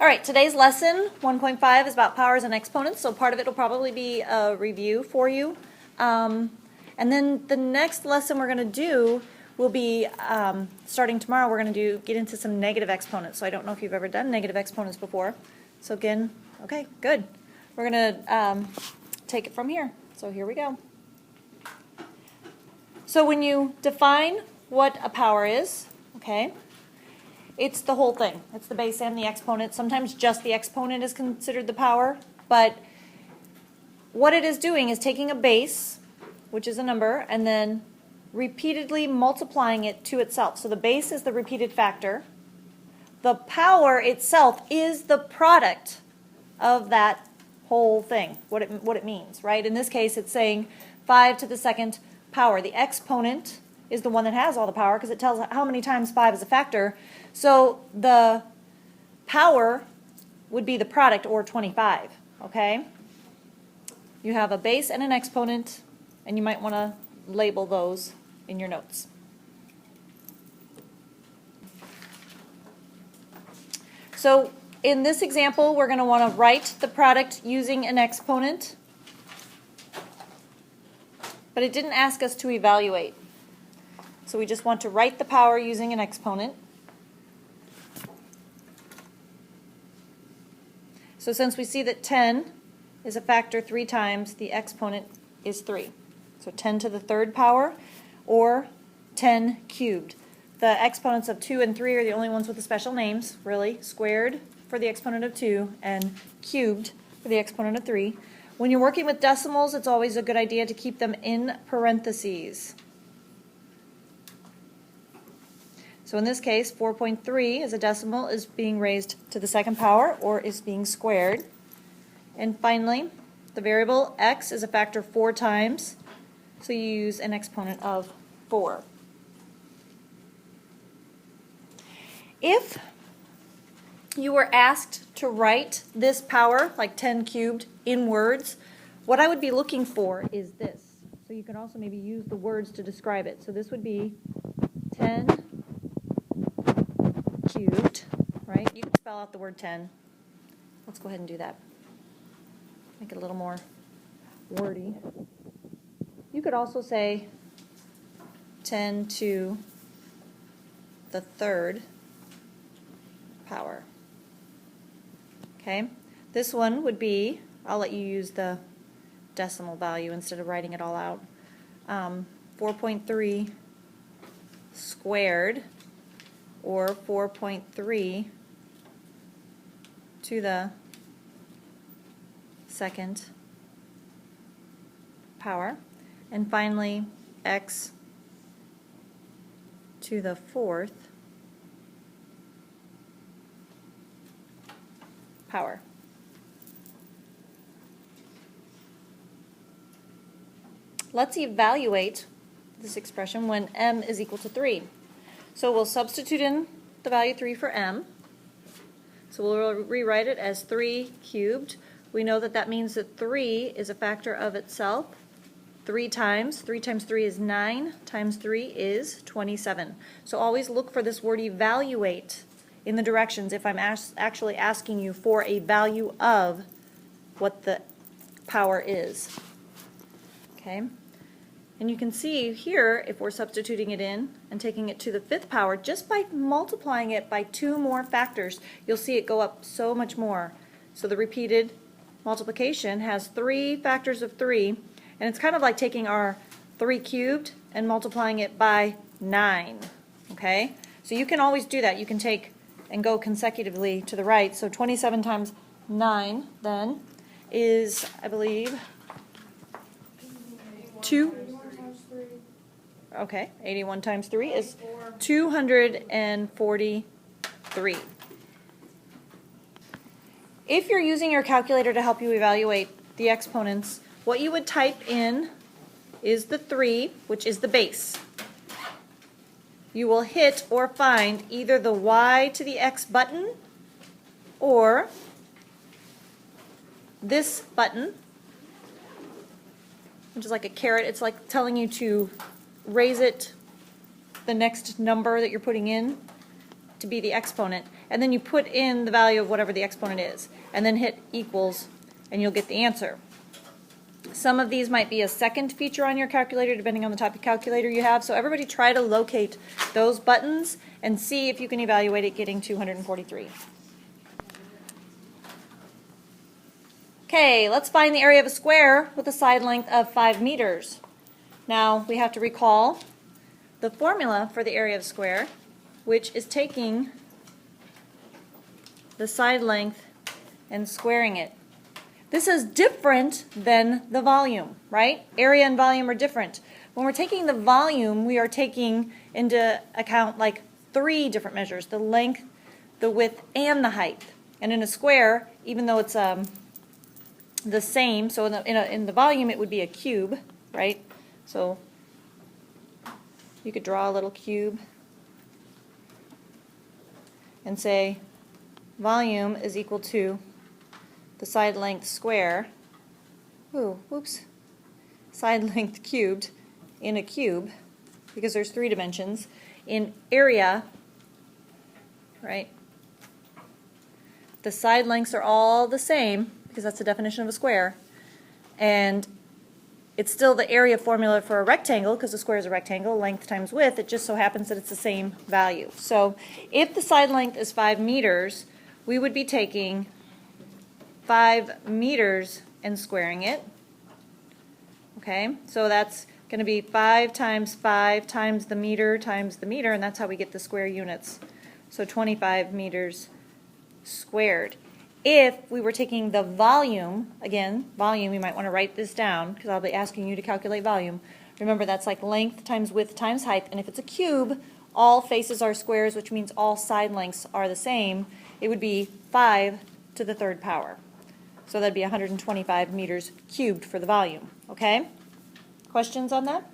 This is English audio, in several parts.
All right, today's lesson, 1.5, is about powers and exponents, so part of it will probably be a review for you. And then the next lesson we're going to do will be, starting tomorrow, we're going to get into some negative exponents. So I don't know if you've ever done negative exponents before. So again, okay, good. We're going to take it from here. So here we go. So when you define what a power is, okay, it's the whole thing. It's the base and the exponent. Sometimes just the exponent is considered the power, but what it is doing is taking a base, which is a number, and then repeatedly multiplying it to itself. So the base is the repeated factor. The power itself is the product of that whole thing, what it means, right? In this case, it's saying 5 to the second power. The exponent is the one that has all the power because it tells how many times 5 is a factor. So the power would be the product, or 25, okay? You have a base and an exponent, and you might want to label those in your notes. So in this example, we're going to want to write the product using an exponent, but it didn't ask us to evaluate. So we just want to write the power using an exponent. So since we see that 10 is a factor 3 times, the exponent is 3. So 10 to the third power, or 10 cubed. The exponents of 2 and 3 are the only ones with the special names, really. Squared for the exponent of 2 and cubed for the exponent of 3. When you're working with decimals, it's always a good idea to keep them in parentheses. So in this case, 4.3 as a decimal is being raised to the second power, or is being squared. And finally, the variable x is a factor 4 times, so you use an exponent of 4. If you were asked to write this power, like 10 cubed, in words, what I would be looking for is this. So you can also maybe use the words to describe it. So this would be 10 cubed, right? You can spell out the word 10. Let's go ahead and do that. Make it a little more wordy. You could also say 10 to the third power. Okay? This one would be, I'll let you use the decimal value instead of writing it all out. 4.3 squared, or 4.3 to the second power. And finally, x to the fourth power. Let's evaluate this expression when m is equal to 3. So we'll substitute in the value 3 for m. So we'll rewrite it as 3 cubed. We know that that means that 3 is a factor of itself 3 times. 3 times 3 is 9, times 3 is 27. So always look for this word evaluate in the directions if I'm actually asking you for a value of what the power is. Okay? And you can see here, if we're substituting it in and taking it to the fifth power, just by multiplying it by 2 more factors, you'll see it go up so much more. So the repeated multiplication has 3 factors of 3, and it's kind of like taking our 3 cubed and multiplying it by 9. Okay? So you can always do that. You can take and go consecutively to the right. So 27 times 9 then is, I believe, 2. Okay, 81 times 3 is 243. If you're using your calculator to help you evaluate the exponents, what you would type in is the 3, which is the base. You will hit or find either the y to the x button or this button, which is like a caret. It's like telling you to raise it the next number that you're putting in to be the exponent. and then you put in the value of whatever the exponent is, and then hit equals, and you'll get the answer. Some of these might be a second feature on your calculator, depending on the type of calculator you have. So everybody try to locate those buttons and see if you can evaluate it getting 243. Okay, let's find the area of a square with a side length of 5 meters. Now, we have to recall the formula for the area of a square, which is taking the side length and squaring it. This is different than the volume, right? Area and volume are different. When we're taking the volume, we are taking into account like 3 different measures: the length, the width, and the height. And in a square, even though it's the same, so in the volume it would be a cube, right? So you could draw a little cube and say volume is equal to the side length square, side length cubed in a cube, because there's 3 dimensions, in area, right? The side lengths are all the same, because that's the definition of a square, and it's still the area formula for a rectangle, because a square is a rectangle, length times width. It just so happens that it's the same value. So if the side length is 5 meters, we would be taking 5 meters and squaring it. Okay, so that's going to be 5 times 5 times the meter, and that's how we get the square units. So 25 meters squared. If we were taking the volume, again, volume, you might want to write this down because I'll be asking you to calculate volume. Remember, that's like length times width times height, and if it's a cube, all faces are squares, which means all side lengths are the same. It would be 5 to the 3rd power. So that'd be 125 meters cubed for the volume. Okay? Questions on that?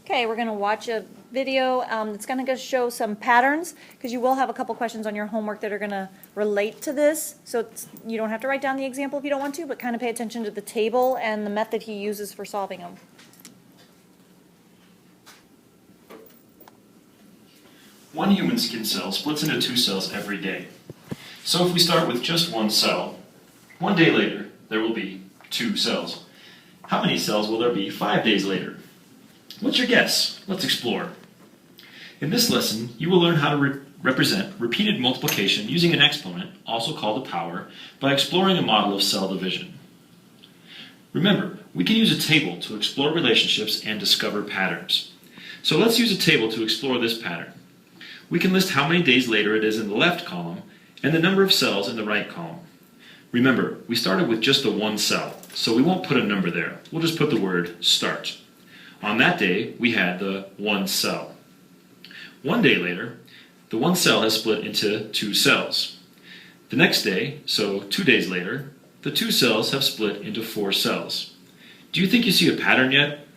Okay, we're going to watch a video that's going to show some patterns, because you will have a couple questions on your homework that are going to relate to this. So you don't have to write down the example if you don't want to, but kind of pay attention to the table and the method he uses for solving them. One human skin cell splits into 2 cells every day. So if we start with just 1 cell, 1 day later there will be 2 cells. How many cells will there be 5 days later? What's your guess? Let's explore. In this lesson, you will learn how to represent repeated multiplication using an exponent, also called a power, by exploring a model of cell division. Remember, we can use a table to explore relationships and discover patterns. So let's use a table to explore this pattern. We can list how many days later it is in the left column and the number of cells in the right column. Remember, we started with just the 1 cell, so we won't put a number there. We'll just put the word start. On that day, we had the 1 cell. 1 day later, the 1 cell has split into 2 cells. The next day, so 2 days later, the 2 cells have split into 4 cells. Do you think you see a pattern yet?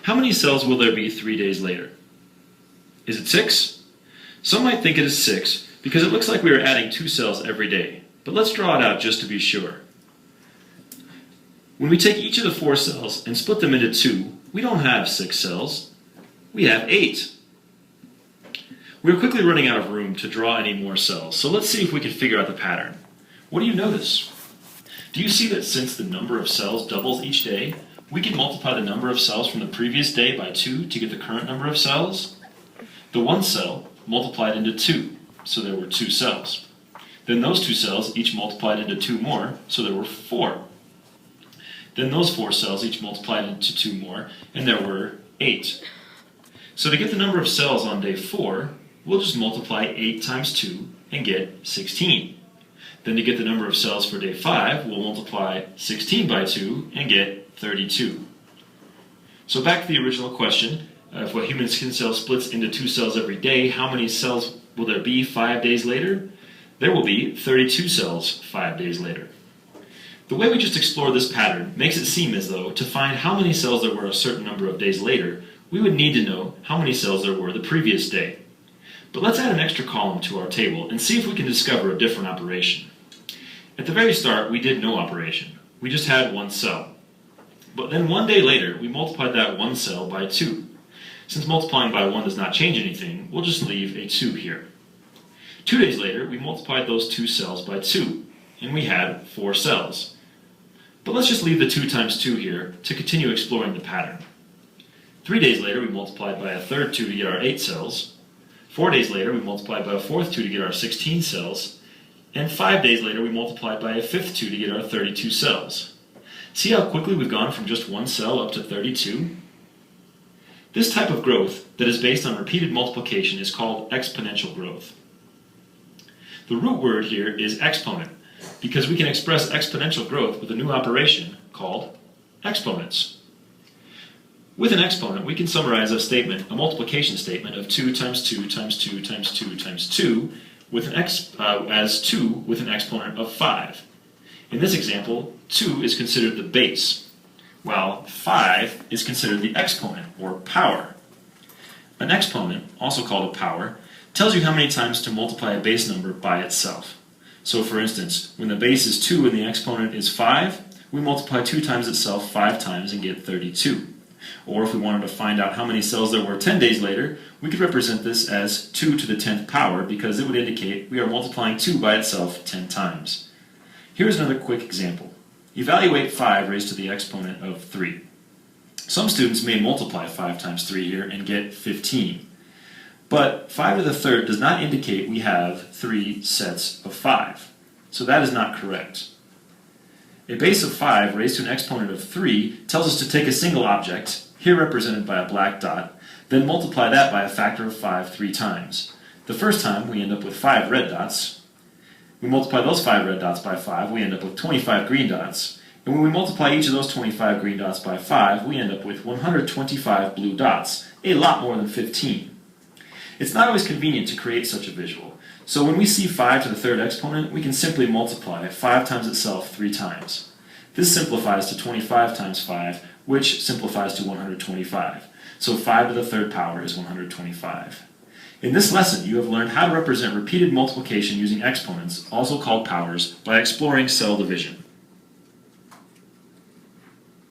How many cells will there be 3 days later? Is it 6? Some might think it is 6 because it looks like we are adding 2 cells every day, but let's draw it out just to be sure. When we take each of the 4 cells and split them into 2, we don't have 6 cells, we have 8. We're quickly running out of room to draw any more cells, so let's see if we can figure out the pattern. What do you notice? Do you see that since the number of cells doubles each day, we can multiply the number of cells from the previous day by 2 to get the current number of cells? The 1 cell multiplied into 2, so there were 2 cells. Then those 2 cells each multiplied into 2 more, so there were 4. Then those 4 cells each multiplied into 2 more, and there were 8. So to get the number of cells on day 4, we'll just multiply 8 times 2 and get 16. Then to get the number of cells for day 5, we'll multiply 16 by 2 and get 32. So back to the original question, if a human skin cell splits into 2 cells every day, how many cells will there be 5 days later? There will be 32 cells 5 days later. The way we just explored this pattern makes it seem as though to find how many cells there were a certain number of days later, we would need to know how many cells there were the previous day. But let's add an extra column to our table and see if we can discover a different operation. At the very start, we did no operation. We just had 1 cell. But then 1 day later, we multiplied that 1 cell by 2. Since multiplying by 1 does not change anything, we'll just leave a 2 here. 2 days later, we multiplied those 2 cells by 2, and we had 4 cells. But let's just leave the 2 times 2 here to continue exploring the pattern. 3 days later, we multiplied by a third 2 to get our 8 cells. 4 days later, we multiplied by a fourth 2 to get our 16 cells. And 5 days later, we multiplied by a fifth 2 to get our 32 cells. See how quickly we've gone from just 1 cell up to 32? This type of growth that is based on repeated multiplication is called exponential growth. The root word here is exponent, because we can express exponential growth with a new operation called exponents. With an exponent, we can summarize a statement, a multiplication statement of 2 times 2 times 2 times 2 times 2 with an as 2 with an exponent of 5. In this example, 2 is considered the base, while 5 is considered the exponent, or power. An exponent, also called a power, tells you how many times to multiply a base number by itself. So for instance, when the base is 2 and the exponent is 5, we multiply 2 times itself 5 times and get 32. Or if we wanted to find out how many cells there were 10 days later, we could represent this as 2 to the 10th power because it would indicate we are multiplying 2 by itself 10 times. Here's another quick example. Evaluate 5 raised to the exponent of 3. Some students may multiply 5 times 3 here and get 15. But 5 to the third does not indicate we have 3 sets of 5. So that is not correct. A base of 5 raised to an exponent of 3 tells us to take a single object, here represented by a black dot, then multiply that by a factor of 5 3 times. The first time we end up with 5 red dots. We multiply those 5 red dots by 5, we end up with 25 green dots. And when we multiply each of those 25 green dots by 5, we end up with 125 blue dots, a lot more than 15. It's not always convenient to create such a visual. So when we see 5 to the third exponent, we can simply multiply 5 times itself 3 times. This simplifies to 25 times 5, which simplifies to 125. So 5 to the third power is 125. In this lesson, you have learned how to represent repeated multiplication using exponents, also called powers, by exploring cell division.